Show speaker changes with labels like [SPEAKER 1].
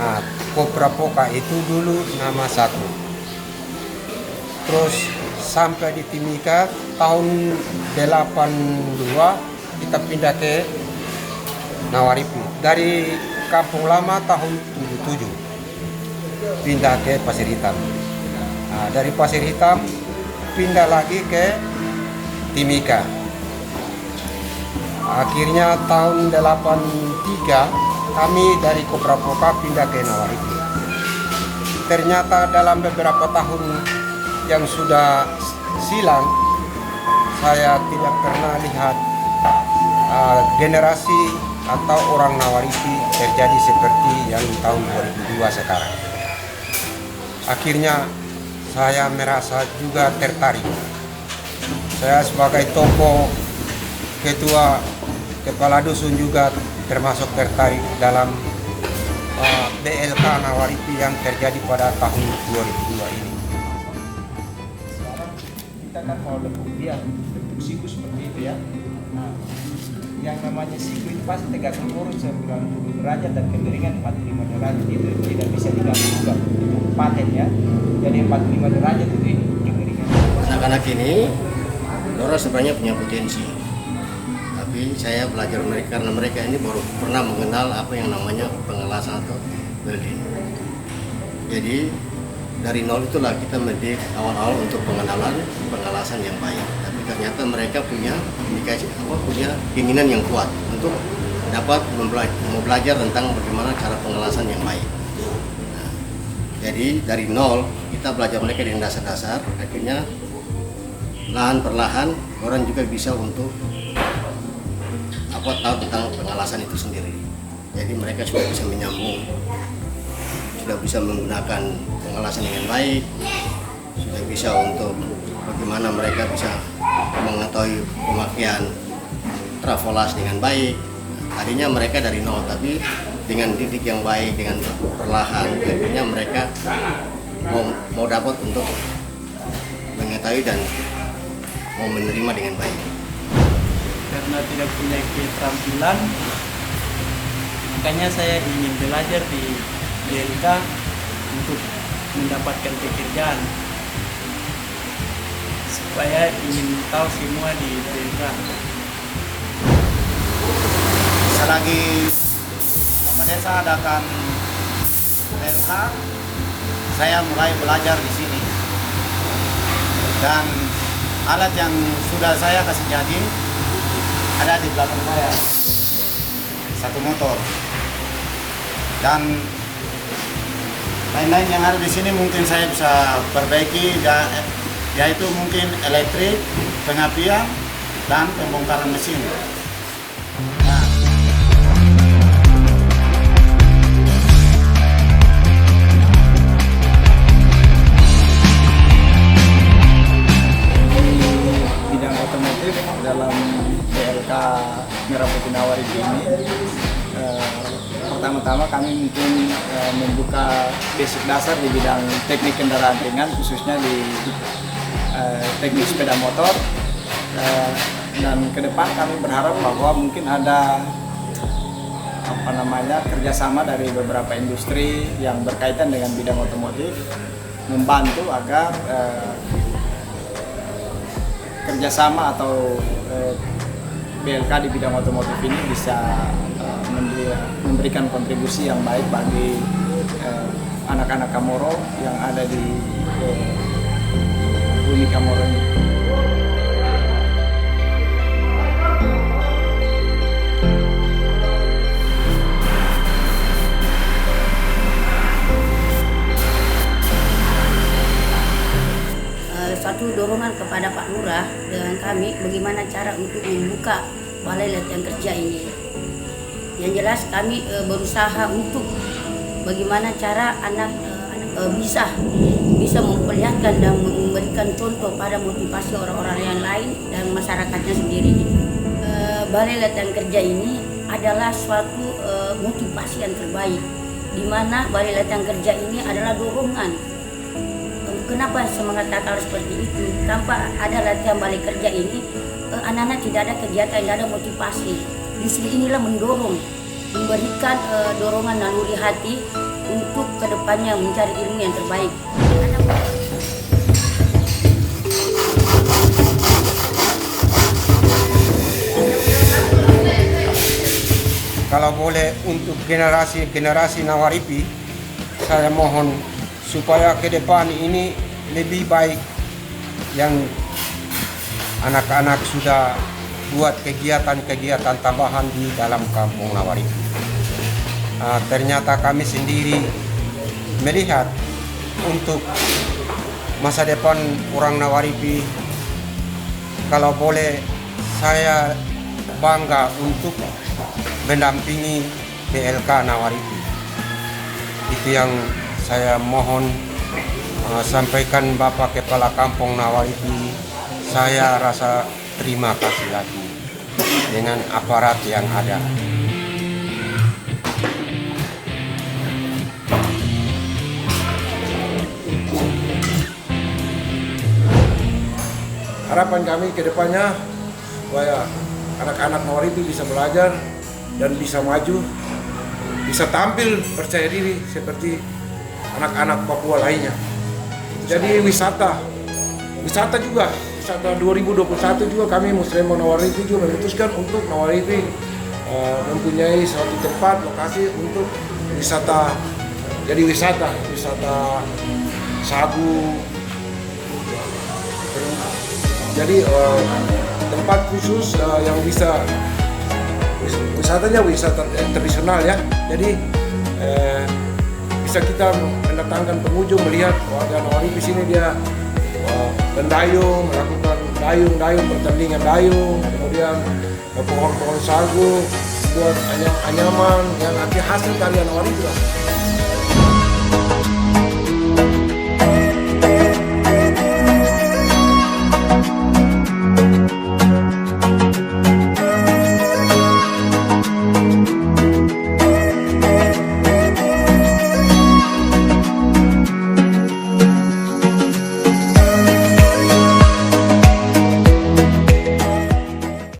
[SPEAKER 1] Nah, Kopra Poka itu dulu nama satu. Terus sampai di Timika tahun 82 kita pindah ke Nawaripi. Dari Kampung Lama tahun 77 pindah ke Pasir Hitam. Nah, dari Pasir Hitam pindah lagi ke Timika. Akhirnya tahun 83 kami dari Kopra Poka pindah ke Nawaripi. Ternyata dalam beberapa tahun yang sudah silam, saya tidak pernah lihat generasi atau orang Nawaripi terjadi seperti yang tahun 2002 sekarang. Akhirnya saya merasa juga tertarik. Saya sebagai tokoh ketua kepala dusun juga termasuk tertarik dalam BLK Nawaripi yang terjadi pada tahun 2002 ini.
[SPEAKER 2] Kita kan mau bentuk bentuk siku seperti itu ya. Nah, yang namanya siku itu pasti tegak lurus 90 derajat dan kemiringan 45 derajat, itu tidak bisa diganggu juga, itu paten ya. Jadi 45 derajat itu ini kemiringan.
[SPEAKER 3] Anak-anak ini Dora sebenarnya punya potensi, tapi saya belajar mereka karena mereka ini baru pernah mengenal apa yang namanya pengelasan atau welding. Jadi dari nol itulah kita mendidik awal-awal untuk pengenalan pengelasan yang baik. Tapi ternyata mereka punya indikasi punya keinginan yang kuat untuk dapat mau belajar tentang bagaimana cara pengelasan yang baik. Nah, jadi dari nol kita belajar mereka dengan dasar-dasar. Akhirnya lahan perlahan orang juga bisa untuk tahu tentang pengelasan itu sendiri. Jadi mereka sudah bisa menyambung, sudah bisa menggunakan pengelasan dengan baik, sudah bisa untuk bagaimana mereka bisa mengetahui pemakaian trafolas dengan baik. Tadinya mereka dari nol, tapi dengan didik yang baik, dengan perlahan, akhirnya mereka mau dapat untuk mengetahui dan mau menerima dengan baik.
[SPEAKER 4] Karena tidak punya keterampilan, makanya saya ingin belajar di BLK untuk mendapatkan pekerjaan, supaya ingin tahu semua di BLK.
[SPEAKER 2] Selagi Bapak Desa adakan BLK, saya mulai belajar di sini. Dan alat yang sudah saya kasih jadi ada di belakang saya, satu motor, dan lain-lain yang ada di sini mungkin saya bisa perbaiki, yaitu mungkin elektrik, pengapian, dan pembongkaran mesin. Nah,
[SPEAKER 4] Bidang otomotif dalam BLK Merah Putih Nawaripi ini, pertama-tama kami mungkin membuka basic dasar di bidang teknik kendaraan ringan, khususnya di teknik sepeda motor, dan ke depan kami berharap bahwa mungkin ada kerjasama dari beberapa industri yang berkaitan dengan bidang otomotif, membantu agar kerjasama atau BLK di bidang otomotif ini bisa memberikan kontribusi yang baik bagi anak-anak Kamoro yang ada di bumi Kamoro ini.
[SPEAKER 5] Satu dorongan kepada Pak Lurah dengan kami bagaimana cara untuk membuka balai latihan kerja ini. Yang jelas kami berusaha untuk bagaimana cara anak bisa memperlihatkan dan memberikan contoh pada motivasi orang-orang yang lain dan masyarakatnya sendiri. Balai latihan kerja ini adalah suatu motivasi yang terbaik, di mana balai latihan kerja ini adalah dorongan. Kenapa saya mengatakan seperti itu? Tanpa ada latihan balai kerja ini, anak-anak tidak ada kegiatan, tidak ada motivasi. Justru inilah mendorong, memberikan dorongan naluri hati untuk kedepannya mencari ilmu yang terbaik.
[SPEAKER 1] Kalau boleh untuk generasi Nawaripi, saya mohon supaya ke depan ini lebih baik, yang anak-anak sudah buat kegiatan-kegiatan tambahan di dalam kampung Nawaripi. Ternyata kami sendiri melihat untuk masa depan orang Nawaripi, kalau boleh saya bangga untuk mendampingi PLK Nawaripi. Itu yang saya mohon sampaikan Bapak Kepala Kampung Nawaripi. Saya rasa terima kasih lagi dengan aparat yang ada.
[SPEAKER 6] Harapan kami ke depannya supaya anak-anak Nawaripi bisa belajar dan bisa maju, bisa tampil percaya diri seperti anak-anak Papua lainnya. Jadi wisata 2021 juga kami Musliman Nawaripi juga memutuskan untuk Nawaripi mempunyai suatu tempat lokasi untuk wisata. Jadi wisata sagu. Jadi tempat khusus yang bisa wisatanya wisata tradisional ya. Jadi bisa kita mendatangkan pengunjung melihat warga Nawaripi di sini dia mendayung, melakukan dayung pertandingan dayung, kemudian pohon-pohon sagu buat anyaman yang nanti hasil karya Nawaripi lah.